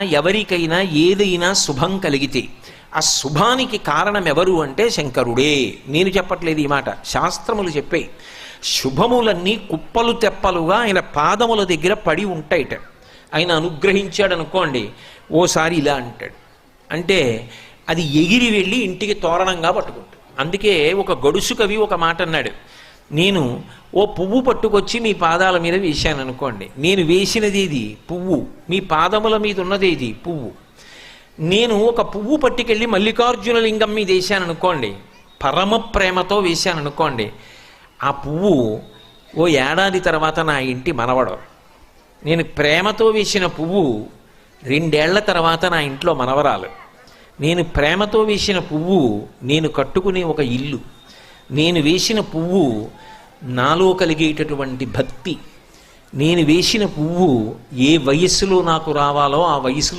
ఎవరికైనా ఏదైనా శుభం కలిగితే ఆ శుభానికి కారణం ఎవరు అంటే శంకరుడే. నేను చెప్పట్లేదు ఈ మాట, శాస్త్రములు చెప్పే. శుభములన్నీ కుప్పలు తెప్పలుగా ఆయన పాదముల దగ్గర పడి ఉంటాయిట. ఆయన అనుగ్రహించాడు అనుకోండి, ఓసారి ఇలా అంటాడు అంటే అది ఎగిరి వెళ్ళి ఇంటికి తోరణంగా పట్టుకుంటాడు. అందుకే ఒక గడుసు కవి ఒక మాట అన్నాడు, నేను ఓ పువ్వు పట్టుకొచ్చి మీ పాదాల మీద వేశాను అనుకోండి, నేను వేసినది ఇది పువ్వు, మీ పాదముల మీద ఉన్నది ఇది పువ్వు. నేను ఒక పువ్వు పట్టుకెళ్ళి మల్లికార్జున లింగం మీద వేశాను అనుకోండి, పరమ ప్రేమతో వేశాను అనుకోండి, ఆ పువ్వు ఓ ఏడాది తర్వాత నా ఇంటి మనవడు. నేను ప్రేమతో వేసిన పువ్వు 2 ఏళ్ల తర్వాత నా ఇంట్లో మనవరాలు. నేను ప్రేమతో వేసిన పువ్వు నేను కట్టుకునే ఒక ఇల్లు. నేను వేసిన పువ్వు నాలో కలిగేటటువంటి భక్తి. నేను వేసిన పువ్వు ఏ వయస్సులో నాకు రావాలో ఆ వయసులో